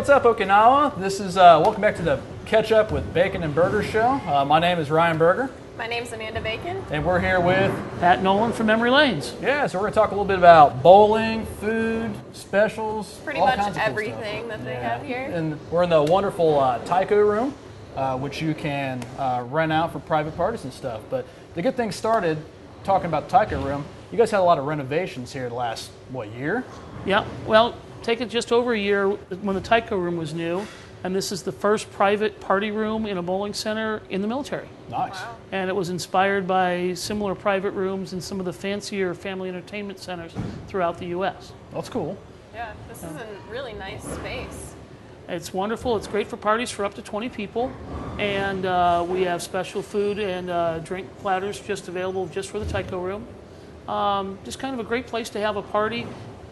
what's up, Okinawa? This is welcome back to the Catch Up with Bakun and Burger Show. My name is Ryan Berger. My name's Amanda Bacon. And we're here with Pat Nolan from Emery Lanes. Yeah, so we're going to talk a little bit about bowling, food, specials, pretty all much kinds of cool everything stuff. that they have here. And we're in the wonderful Taiko room, which you can rent out for private parties and stuff. But to get things started, talking about the Taiko room, you guys had a lot of renovations here the last, year? Yeah, well, take it just over a year when the Taiko room was new, and this is the first private party room in a bowling center in the military. Nice. Wow. And it was inspired by similar private rooms in some of the fancier family entertainment centers throughout the U.S. That's cool. Yeah, this is a really nice space. It's wonderful. It's great for parties for up to 20 people, and we have special food and drink platters just available just for the Taiko room. Just kind of a great place to have a party.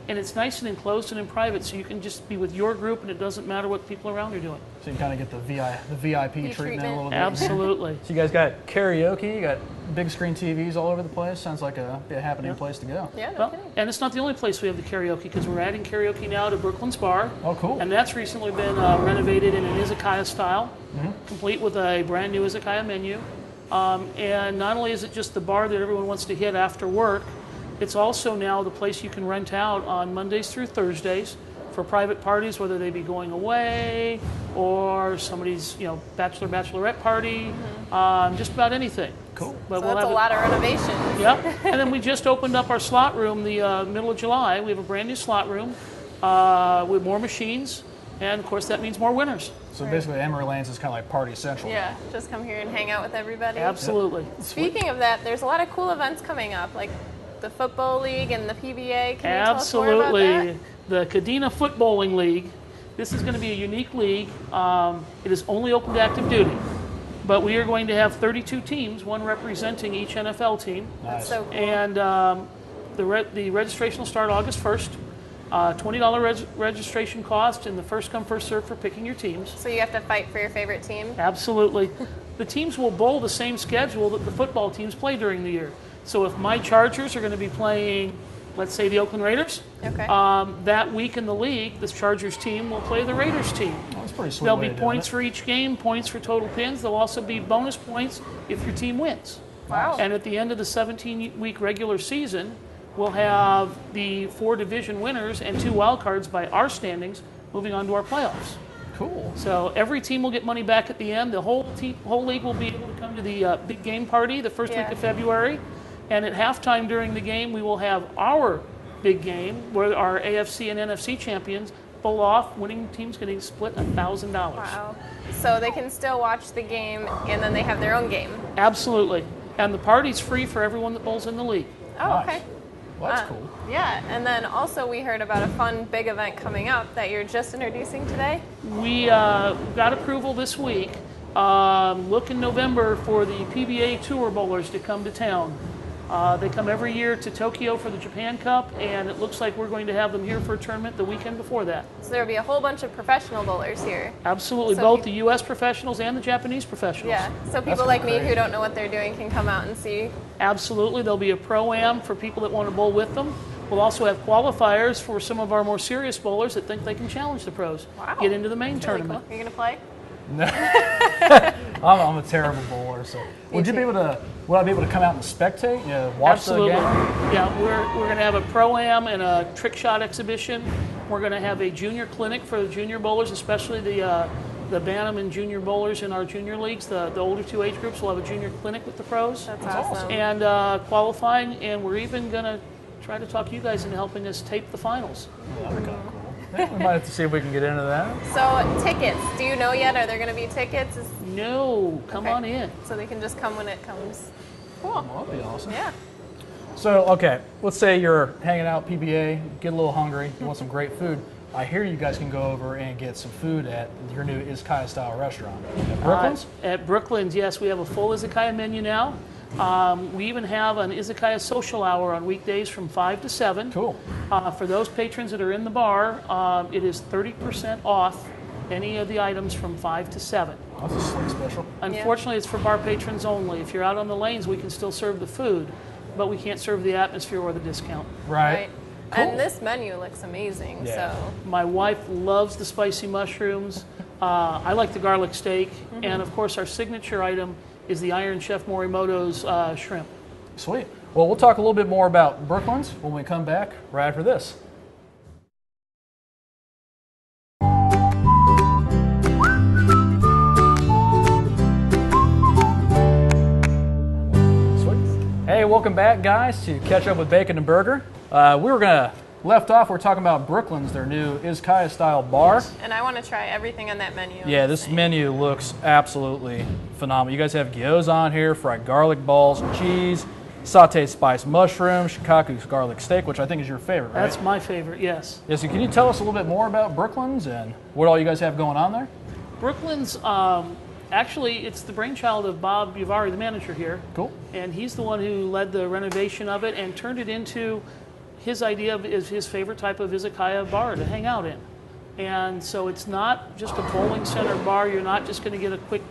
And it's nice and enclosed and in private, so you can just be with your group, and it doesn't matter what people around are doing. So you can kind of get the VIP treatment a little bit. Absolutely. So you guys got karaoke, you got big screen TVs all over the place. Sounds like a happening place to go. Yeah, no Well, kidding. and it's not the only place we have the karaoke, because we're adding karaoke now to Brooklyn's Bar. Oh, cool. And that's recently been renovated in an izakaya style, complete with a brand new izakaya menu. And not only is it just the bar that everyone wants to hit after work, it's also now the place you can rent out on Mondays through Thursdays for private parties, whether they be going away or somebody's, bachelor, bachelorette party, just about anything. Cool. But So that's a lot of renovations. Yep. And then we just opened up our slot room the middle of July. We have a brand new slot room with more machines, and of course that means more winners. So basically, Emery Lanes is kind of like party central. Yeah, just come here and hang out with everybody. Absolutely. Speaking of that, there's a lot of cool events coming up, like the Football League and the PBA. Can you tell us more about that? Absolutely. The Kadena Footballing League. This is going to be a unique league. It is only open to active duty. But we are going to have 32 teams, one representing each NFL team. That's so cool. And the registration will start August 1st. $20 registration cost, and the first come, first serve for picking your teams. So you have to fight for your favorite team? Absolutely. The teams will bowl the same schedule that the football teams play during the year. So if my Chargers are going to be playing, let's say, the Oakland Raiders, Okay. that week in the league, the Chargers team will play the Raiders team. Oh, that's pretty sweet. There'll way be of points doing for each game, points for total pins. There'll also be bonus points if your team wins. Wow. And at the end of the 17-week regular season, we'll have the 4 division winners and 2 wild cards by our standings moving on to our playoffs. it. Cool. So every team will get money back at the end. The whole league will be able to come to the big game party the first week of February. And at halftime during the game, we will have our big game where our AFC and NFC champions pull off. Winning teams getting split $1,000. Wow. So they can still watch the game, and then they have their own game. Absolutely. And the party's free for everyone that bowls in the league. Oh, Nice. okay. Well, that's cool. Yeah, and then also we heard about a fun big event coming up that you're just introducing today. We got approval this week. Look in November for the PBA Tour bowlers to come to town. They come every year to Tokyo for the Japan Cup, and it looks like we're going to have them here for a tournament the weekend before that. So there'll be a whole bunch of professional bowlers here. Absolutely, So both peop- the U.S. professionals and the Japanese professionals. Yeah, so people That's like me great. who don't know what they're doing can come out and see. Absolutely, there'll be a pro-am for people that want to bowl with them. We'll also have qualifiers for some of our more serious bowlers that think they can challenge the pros, Wow. get into the main That's really tournament. cool. You're going to play? I'm a terrible bowler, so would I be able to come out and spectate? Watch Absolutely. the game? Yeah, we're going to have a pro-am and a trick shot exhibition. We're going to have a junior clinic for the junior bowlers, especially the Bantam and junior bowlers in our junior leagues. The older 2 age groups will have a junior clinic with the pros. That's awesome. And qualifying, and we're even going to try to talk you guys into helping us tape the finals. Yeah, that'd be kind of cool. Yeah, we might have to see if we can get into that. So tickets, do you know yet? Are there going to be tickets? No, come Okay. on in. So they can just come when it comes. Cool. Well, that'd be awesome. Yeah. So, okay, let's say you're hanging out PBA, get a little hungry, you want some great food. I hear you guys can go over and get some food at your new izakaya style restaurant. At Brooklyn's? At Brooklyn's, yes, we have a full izakaya menu now. We even have an izakaya social hour on weekdays from 5 to 7. Cool. For those patrons that are in the bar, it is 30% off any of the items from 5 to 7. That's a slick special. Unfortunately, it's for bar patrons only. If you're out on the lanes, we can still serve the food, but we can't serve the atmosphere or the discount. Right. Cool. And this menu looks amazing. Yeah. So My wife loves the spicy mushrooms. I like the garlic steak. And of course, our signature item is the Iron Chef Morimoto's shrimp. Sweet. Well, we'll talk a little bit more about Brooklands when we come back right after this. Hey, welcome back, guys, to Catch Up with Bacon and Burger. Left off, we're talking about Brooklands, their new Izakaya style bar. and I want to try everything on that menu. Yeah, this menu looks absolutely phenomenal. You guys have gyoza on here, fried garlic balls, cheese, sauteed spiced mushrooms, shikaku's garlic steak, which I think is your favorite, right? That's my favorite, yes. Yeah, so can you tell us a little bit more about Brooklands and what all you guys have going on there? Brooklands, actually, it's the brainchild of Bob Uvari, the manager here. Cool. And he's the one who led the renovation of it and turned it into his idea of his favorite type of izakaya bar to hang out in. And so it's not just a bowling center bar. You're not just going to get a quick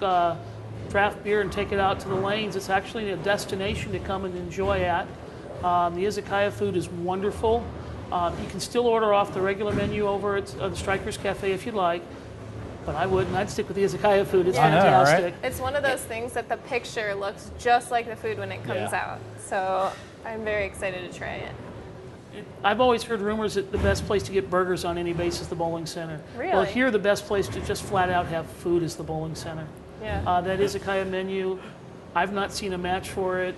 draft beer and take it out to the lanes. It's actually a destination to come and enjoy at. The izakaya food is wonderful. You can still order off the regular menu over at the Strikers Cafe if you'd like. But I wouldn't. I'd stick with the izakaya food. It's I know, fantastic. right? It's one of those things that the picture looks just like the food when it comes out. So I'm very excited to try it. I've always heard rumors that the best place to get burgers on any base is the bowling center. Really? Well, here the best place to just flat out have food is the bowling center. Yeah. That izakaya menu, I've not seen a match for it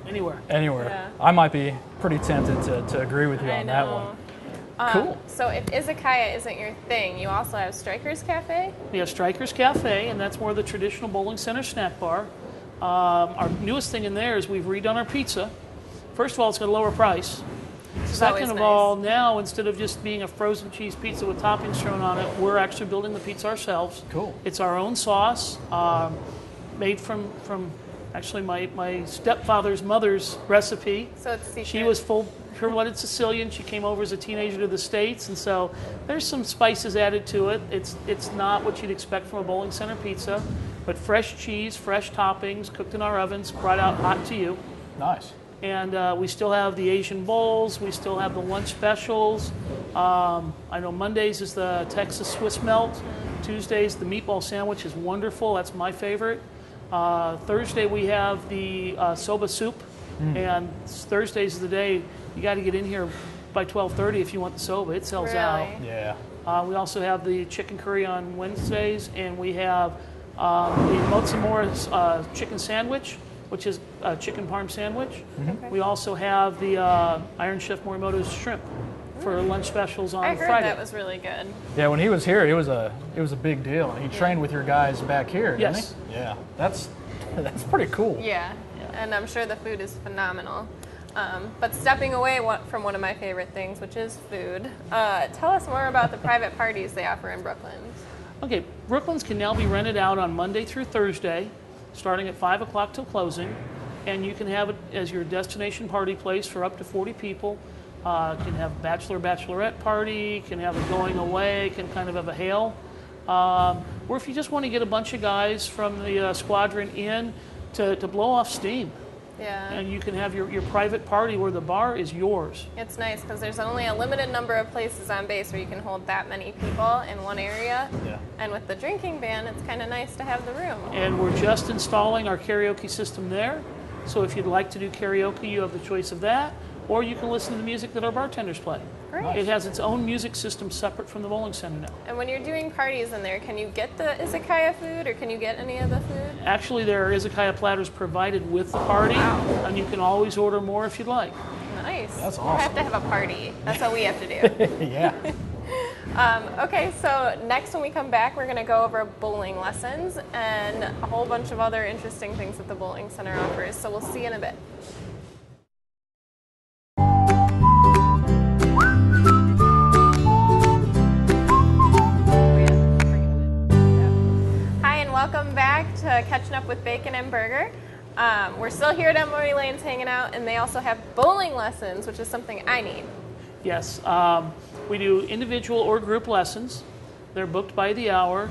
anywhere. Anywhere. Yeah. I might be pretty tempted to agree with you I on that know. one. Cool. So if izakaya isn't your thing, you also have Strikers Cafe? We have Strikers Cafe, and that's more the traditional bowling center snack bar. Our newest thing in there is we've redone our pizza. First of all, it's got a lower price. Second of all, now instead of just being a frozen cheese pizza with toppings thrown on it, we're actually building the pizza ourselves. Cool. It's our own sauce, made from actually my stepfather's mother's recipe. So it's secret. She was full pure-blooded Sicilian. She came over as a teenager to the States, and so there's some spices added to it. It's not what you'd expect from a bowling center pizza, but fresh cheese, fresh toppings, cooked in our ovens, brought out hot to you. Nice. And we still have the Asian bowls. We still have the lunch specials. I know Mondays is the Texas Swiss melt. Tuesdays, the meatball sandwich is wonderful. That's my favorite. Thursday, we have the soba soup. And Thursdays is the day you got to get in here by 12:30 if you want the soba. It sells out. Yeah. We also have the chicken curry on Wednesdays, and we have the Mozzamora's chicken sandwich, which is a chicken parm sandwich. Okay. We also have the Iron Chef Morimoto's shrimp for lunch specials on I heard Friday. that was really good. Yeah, when he was here, it was a big deal. He trained with your guys back here, didn't Yes. he? Yeah. That's pretty cool. Yeah. And I'm sure the food is phenomenal. But stepping away from one of my favorite things, which is food, tell us more about the private parties they offer in Brooklyn. Okay, Brooklands can now be rented out on Monday through Thursday, starting at 5 o'clock till closing, and you can have it as your destination party place for up to 40 people. Can have a bachelorette party, can have a going away, can kind of have a hail. Or if you just want to get a bunch of guys from the squadron in to blow off steam. Yeah. And you can have your private party where the bar is yours. It's nice because there's only a limited number of places on base where you can hold that many people in one area. Yeah. And with the drinking ban, it's kind of nice to have the room. And we're just installing our karaoke system there. So if you'd like to do karaoke, you have the choice of that. Or you can listen to the music that our bartenders play. Great. It has its own music system separate from the bowling center now. And when you're doing parties in there, can you get the izakaya food or can you get any of the food? Actually, there are izakaya platters provided with the party, and you can always order more if you'd like. Nice. That's We'll have awesome. to have a party. That's what we have to do. Yeah. Okay, so next when we come back, we're going to go over bowling lessons and a whole bunch of other interesting things that the bowling center offers. So we'll see you in a bit. Hi, and welcome back to Catching Up with Bacon and Burger. We're still here at Emery Lanes hanging out, and they also have bowling lessons, which is something I need. Yes, we do individual or group lessons. They're booked by the hour.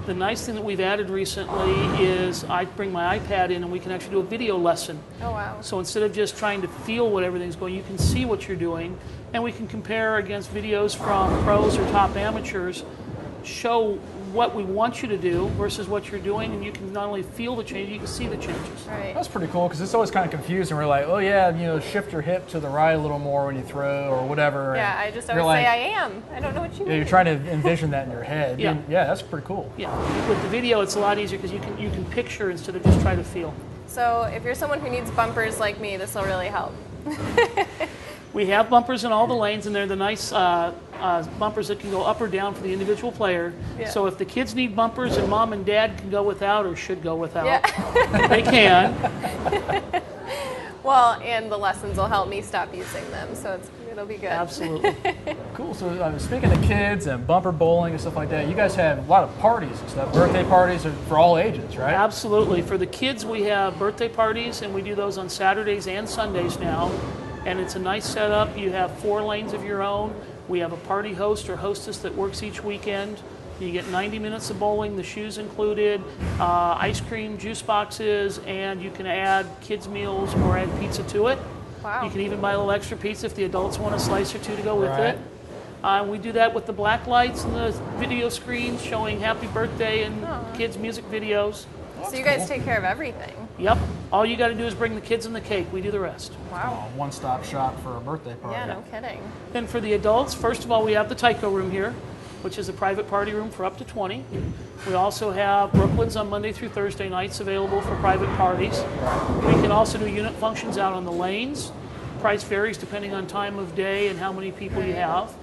The nice thing that we've added recently is I bring my iPad in and we can actually do a video lesson. Oh, wow. So instead of just trying to feel what everything's going, you can see what you're doing, and we can compare against videos from pros or top amateurs, show what we want you to do versus what you're doing, and you can not only feel the change, you can see the changes. Right. That's pretty cool because it's always kind of confusing. We're like, oh yeah, shift your hip to the right a little more when you throw or whatever. Yeah, and I just always say I am. I don't know what you mean. You're trying to envision that in your head. Yeah. Yeah, that's pretty cool. Yeah, with the video, it's a lot easier because you can picture instead of just try to feel. So if you're someone who needs bumpers like me, this will really help. We have bumpers in all the lanes, and they're the nice bumpers that can go up or down for the individual player. Yeah. So if the kids need bumpers and mom and dad can go without or should go without, Yeah. they can. Well, and the lessons will help me stop using them, so it'll be good. Absolutely. Cool. So speaking of kids and bumper bowling and stuff like that, you guys have a lot of parties and stuff. Birthday parties are for all ages, right? Absolutely. For the kids, we have birthday parties, and we do those on Saturdays and Sundays now. And it's a nice setup. You have 4 lanes of your own. We have a party host or hostess that works each weekend. You get 90 minutes of bowling, the shoes included, ice cream, juice boxes, and you can add kids' meals or add pizza to it. Wow. You can even buy a little extra pizza if the adults want a slice or two to go with Right. it. We do that with the black lights and the video screens showing happy birthday and kids' music videos. So you guys take care of everything. Yep. All you got to do is bring the kids and the cake. We do the rest. Wow. One-stop shop for a birthday party. Yeah, no kidding. Then for the adults, first of all, we have the Tyco room here, which is a private party room for up to 20. We also have Brooklyn's on Monday through Thursday nights available for private parties. We can also do unit functions out on the lanes. Price varies depending on time of day and how many people you have.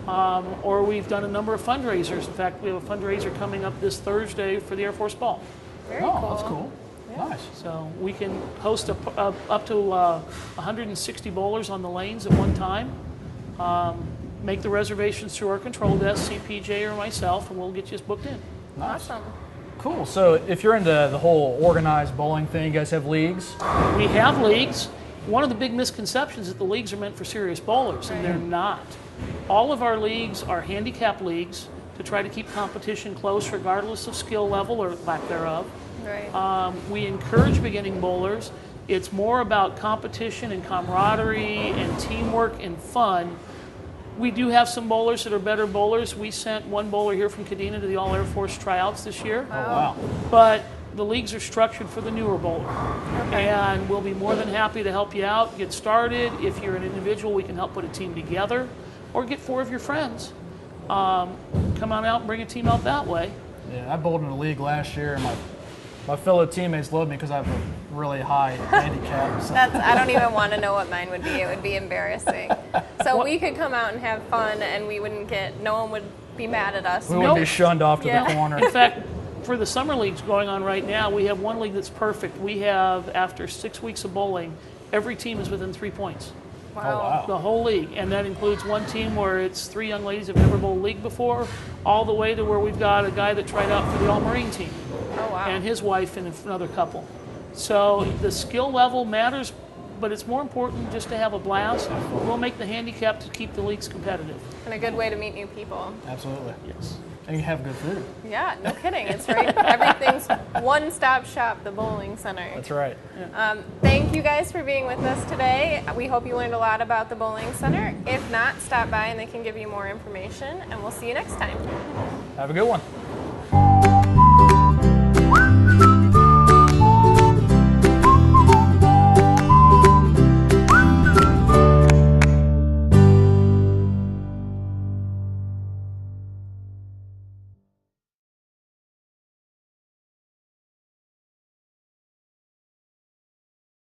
Or we've done a number of fundraisers. In fact, we have a fundraiser coming up this Thursday for the Air Force Ball. Very Oh, cool. that's cool. Nice. So we can host up to 160 bowlers on the lanes at one time. Make the reservations through our control desk, CPJ or myself, and we'll get you booked in. Nice. Awesome. Cool. So if you're into the whole organized bowling thing, you guys have leagues? We have leagues. One of the big misconceptions is that the leagues are meant for serious bowlers, and they're not. All of our leagues are handicap leagues to try to keep competition close regardless of skill level or lack thereof. Right. We encourage beginning bowlers. It's more about competition and camaraderie and teamwork and fun. We do have some bowlers that are better bowlers. We sent one bowler here from Kadena to the All Air Force tryouts this year. Oh, wow. But the leagues are structured for the newer bowler. And we'll be more than happy to help you out, get started. If you're an individual, we can help put a team together. Or get 4 of your friends. Come on out and bring a team out that way. Yeah, I bowled in a league last year, and my fellow teammates love me because I have a really high handicap. So. I don't even want to know what mine would be. It would be embarrassing. So we could come out and have fun, and no one would be mad at us. We wouldn't be shunned off to Yeah. the corner. In fact, for the summer leagues going on right now, we have one league that's perfect. We have, after 6 weeks of bowling, every team is within 3 points. Oh, wow. The whole league. And that includes one team where it's 3 young ladies have never bowled league before, all the way to where we've got a guy that tried out for the All-Marine team. Oh, wow. And his wife and another couple. So the skill level matters, but it's more important just to have a blast. We'll make the handicap to keep the leagues competitive. And a good way to meet new people. Absolutely. Yes. And you have good food. Yeah, no kidding. It's right. Everything's one-stop shop, the bowling center. That's right. Thank you guys for being with us today. We hope you learned a lot about the bowling center. If not, stop by and they can give you more information, and we'll see you next time. Have a good one.